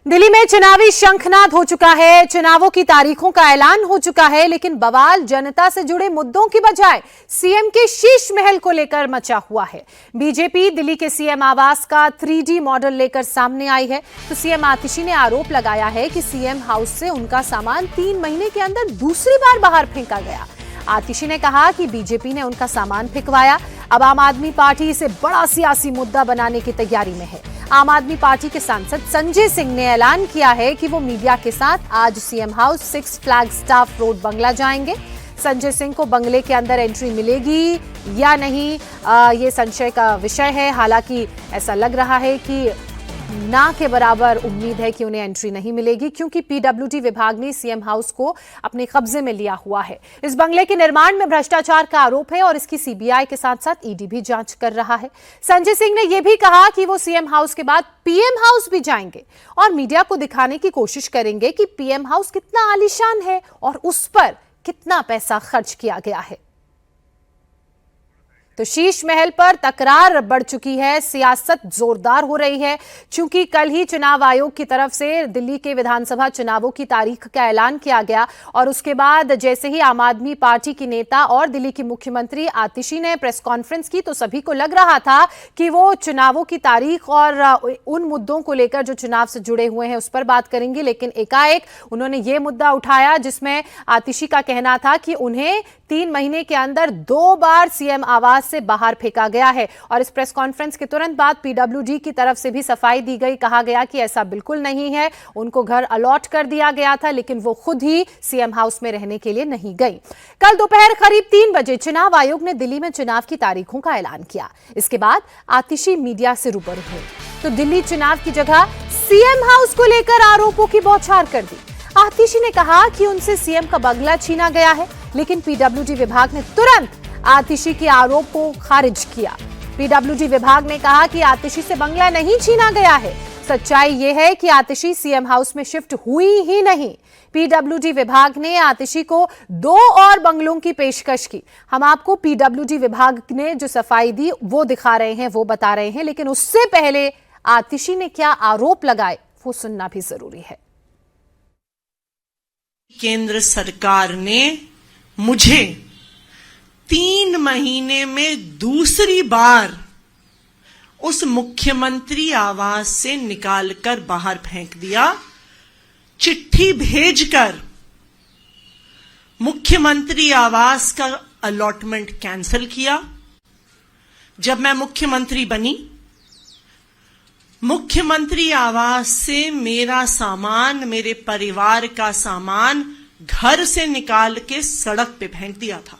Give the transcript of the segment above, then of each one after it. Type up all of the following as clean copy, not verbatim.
दिल्ली में चुनावी शंखनाद हो चुका है। चुनावों की तारीखों का ऐलान हो चुका है, लेकिन बवाल जनता से जुड़े मुद्दों की बजाय सीएम के शीश महल को लेकर मचा हुआ है। बीजेपी दिल्ली के सीएम आवास का 3D मॉडल लेकर सामने आई है। तो सीएम आतिशी ने आरोप लगाया है कि सीएम हाउस से उनका सामान 3 महीने के अंदर दूसरी बार बाहर फेंका गया। आतिशी ने कहा कि बीजेपी ने उनका सामान फेंकवाया। अब आम आदमी पार्टी इसे बड़ा सियासी मुद्दा बनाने की तैयारी में है। आम आदमी पार्टी के सांसद संजय सिंह ने ऐलान किया है कि वो मीडिया के साथ आज CM house 6 flag staff road बंगला जाएंगे। संजय सिंह को बंगले के अंदर एंट्री मिलेगी या नहीं, ये संशय का विषय है। हालांकि ऐसा लग रहा है कि ना के बराबर उम्मीद है कि उन्हें एंट्री नहीं मिलेगी, क्योंकि पीडब्ल्यूडी विभाग ने सीएम हाउस को अपने कब्जे में लिया हुआ है। इस बंगले के निर्माण में भ्रष्टाचार का आरोप है और इसकी सीबीआई के साथ साथ ईडी भी जांच कर रहा है। संजय सिंह ने यह भी कहा कि वो सीएम हाउस के बाद पीएम हाउस भी जाएंगे और मीडिया को दिखाने की कोशिश करेंगे कि पीएम हाउस कितना आलीशान है और उस पर कितना पैसा खर्च किया गया है। तो शीश महल पर तकरार बढ़ चुकी है, सियासत जोरदार हो रही है। चूंकि कल ही चुनाव आयोग की तरफ से दिल्ली के विधानसभा चुनावों की तारीख का ऐलान किया गया और उसके बाद जैसे ही आम आदमी पार्टी की नेता और दिल्ली की मुख्यमंत्री आतिशी ने प्रेस कॉन्फ्रेंस की, तो सभी को लग रहा था कि वो चुनावों की तारीख और उन मुद्दों को लेकर जो चुनाव से जुड़े हुए हैं उस पर बात करेंगे। लेकिन एकाएक उन्होंने ये मुद्दा उठाया जिसमें आतिशी का कहना था कि उन्हें 3 महीने के अंदर 2 बार सीएम आवास से बाहर फेंका गया है। और इस प्रेस कॉन्फ्रेंस के तुरंत बाद पीडब्ल्यूडी की तरफ से भी सफाई दी गई। कहा गया कि ऐसा बिल्कुल नहीं है, उनको घर अलॉट कर दिया गया था, लेकिन वो खुद ही सीएम हाउस में रहने के लिए नहीं गई। कल दोपहर करीब 3 बजे चुनाव आयोग ने दिल्ली में चुनाव की तारीखों का ऐलान किया। इसके बाद आतिशी मीडिया से रूबरू हुए तो दिल्ली चुनाव की जगह सीएम हाउस को लेकर आरोपों की बौछार कर दी। आतिशी ने कहा कि उनसे सीएम का बंगला छीना गया है, लेकिन पीडब्ल्यूडी विभाग ने तुरंत आतिशी के आरोप को खारिज किया। पीडब्ल्यूडी विभाग ने कहा कि आतिशी से बंगला नहीं छीना गया है। सच्चाई यह है कि आतिशी सीएम हाउस में शिफ्ट हुई ही नहीं। पीडब्ल्यूडी विभाग ने आतिशी को 2 और बंगलों की पेशकश की। हम आपको पीडब्ल्यूडी विभाग ने जो सफाई दी वो दिखा रहे हैं, वो बता रहे हैं, लेकिन उससे पहले आतिशी ने क्या आरोप लगाए वो सुनना भी जरूरी है। केंद्र सरकार ने मुझे 3 महीने में दूसरी बार उस मुख्यमंत्री आवास से निकालकर बाहर फेंक दिया। चिट्ठी भेजकर मुख्यमंत्री आवास का अलॉटमेंट कैंसिल किया। जब मैं मुख्यमंत्री बनी, मुख्यमंत्री आवास से मेरा सामान, मेरे परिवार का सामान घर से निकाल के सड़क पे फेंक दिया था।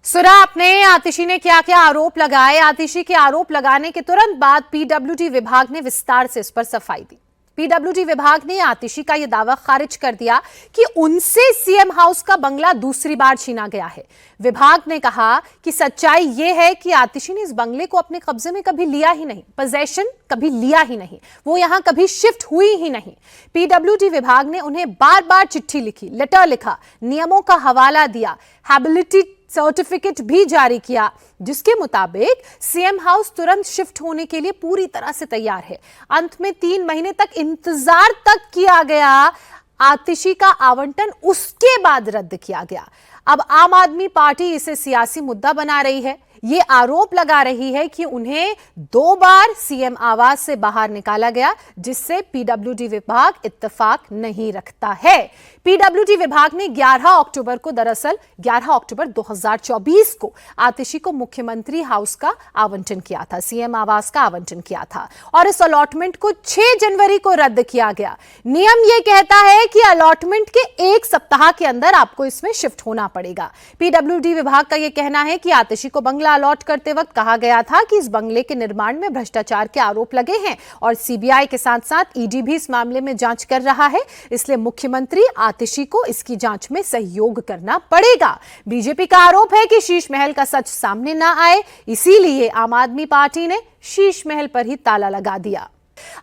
सुना आपने आतिशी ने क्या क्या आरोप लगाए। आतिशी के आरोप लगाने के तुरंत बाद पीडब्ल्यूडी विभाग ने विस्तार से इस पर सफाई दी। पीडब्ल्यूडी विभाग ने आतिशी का यह दावा खारिज कर दिया कि उनसे सीएम हाउस का बंगला दूसरी बार छीना गया है। विभाग ने कहा कि सच्चाई यह है कि आतिशी ने इस बंगले को अपने कब्जे में कभी लिया ही नहीं, पोजेशन कभी लिया ही नहीं, वो यहां कभी शिफ्ट हुई ही नहीं। पीडब्ल्यूडी विभाग ने उन्हें बार बार चिट्ठी लिखी, लेटर लिखा, नियमों का हवाला दिया, हैबिलिटी सर्टिफिकेट भी जारी किया, जिसके मुताबिक सीएम हाउस तुरंत शिफ्ट होने के लिए पूरी तरह से तैयार है। अंत में 3 महीने तक इंतजार तक किया गया। आतिशी का आवंटन उसके बाद रद्द किया गया। अब आम आदमी पार्टी इसे सियासी मुद्दा बना रही है। ये आरोप लगा रही है कि उन्हें 2 बार सीएम आवास से बाहर निकाला गया, जिससे पीडब्ल्यूडी विभाग इत्तेफाक नहीं रखता है। पीडब्ल्यूडी विभाग ने 11 अक्टूबर को, दरअसल 11 अक्टूबर 2024 को आतिशी को मुख्यमंत्री हाउस का आवंटन किया था, सीएम आवास का आवंटन किया था और इस अलॉटमेंट को 6 जनवरी को रद्द किया गया। नियम यह कहता है कि अलॉटमेंट के 1 सप्ताह के अंदर आपको इसमें शिफ्ट होना पड़ेगा। पीडब्ल्यूडी विभाग का यह कहना है कि आतिशी को बंगला अलॉट करते वक्त कहा गया था कि इस बंगले के निर्माण में भ्रष्टाचार के आरोप लगे हैं और सीबीआई के साथ साथ ईडी भी इस मामले में जांच कर रहा है, इसलिए मुख्यमंत्री आतिशी को इसकी जांच में सहयोग करना पड़ेगा। बीजेपी का आरोप है कि शीश महल का सच सामने ना आए, इसीलिए आम आदमी पार्टी ने शीश महल पर ही ताला लगा दिया।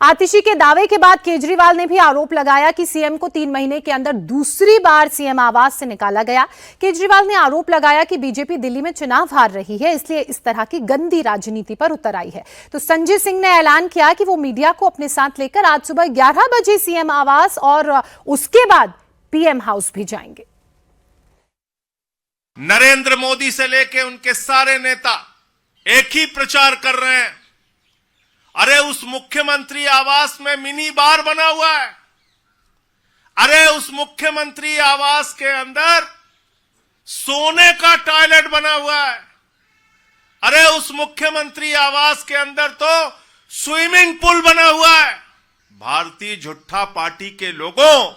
आतिशी के दावे के बाद केजरीवाल ने भी आरोप लगाया कि सीएम को 3 महीने के अंदर दूसरी बार सीएम आवास से निकाला गया। केजरीवाल ने आरोप लगाया कि बीजेपी दिल्ली में चुनाव हार रही है, इसलिए इस तरह की गंदी राजनीति पर उतर आई है। तो संजय सिंह ने ऐलान किया कि वो मीडिया को अपने साथ लेकर आज सुबह 11 बजे सीएम आवास और उसके बाद पीएम हाउस भी जाएंगे। नरेंद्र मोदी से लेके उनके सारे नेता एक ही प्रचार कर रहे हैं। अरे उस मुख्यमंत्री आवास में मिनी बार बना हुआ है। अरे उस मुख्यमंत्री आवास के अंदर सोने का टॉयलेट बना हुआ है। अरे उस मुख्यमंत्री आवास के अंदर तो स्विमिंग पूल बना हुआ है। भारतीय झुट्ठा पार्टी के लोगों,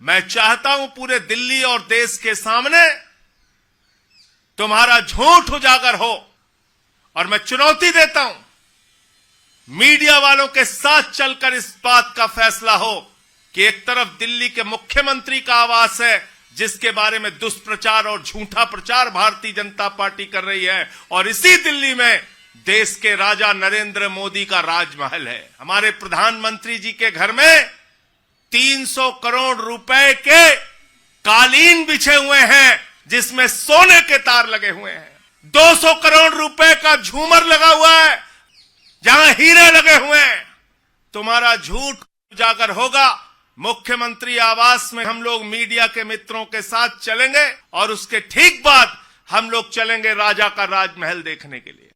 मैं चाहता हूं पूरे दिल्ली और देश के सामने तुम्हारा झूठ उजागर हो, और मैं चुनौती देता हूं मीडिया वालों के साथ चलकर इस बात का फैसला हो कि एक तरफ दिल्ली के मुख्यमंत्री का आवास है जिसके बारे में दुष्प्रचार और झूठा प्रचार भारतीय जनता पार्टी कर रही है, और इसी दिल्ली में देश के राजा नरेंद्र मोदी का राजमहल है। हमारे प्रधानमंत्री जी के घर में 300 करोड़ रुपए के कालीन बिछे हुए हैं जिसमें सोने के तार लगे हुए हैं। 200 करोड़ रुपए का झूमर लगा हुआ है जहां हीरे लगे हुए हैं। तुम्हारा झूठ उजागर होगा। मुख्यमंत्री आवास में हम लोग मीडिया के मित्रों के साथ चलेंगे और उसके ठीक बाद हम लोग चलेंगे राजा का राजमहल देखने के लिए।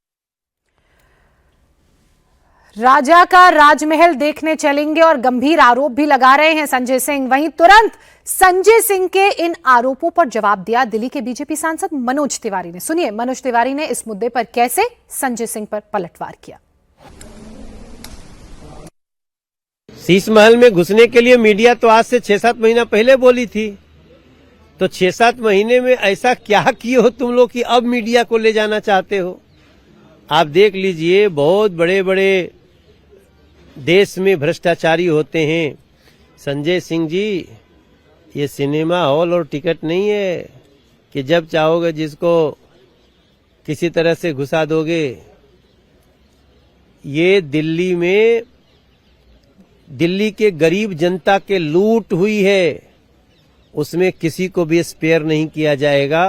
राजा का राजमहल देखने चलेंगे और गंभीर आरोप भी लगा रहे हैं संजय सिंह। वहीं तुरंत संजय सिंह के इन आरोपों पर जवाब दिया दिल्ली के बीजेपी सांसद मनोज तिवारी ने। सुनिए मनोज तिवारी ने इस मुद्दे पर कैसे संजय सिंह पर पलटवार किया। शीश महल में घुसने के लिए मीडिया तो आज से 6-7 महीना पहले बोली थी, तो 6-7 महीने में ऐसा क्या किए हो तुम लोग कि अब मीडिया को ले जाना चाहते हो? आप देख लीजिए, बहुत बड़े बड़े देश में भ्रष्टाचारी होते हैं। संजय सिंह जी, ये सिनेमा हॉल और टिकट नहीं है कि जब चाहोगे जिसको किसी तरह से घुसा दोगे। ये दिल्ली में दिल्ली के गरीब जनता के लूट हुई है, उसमें किसी को भी स्पेयर नहीं किया जाएगा।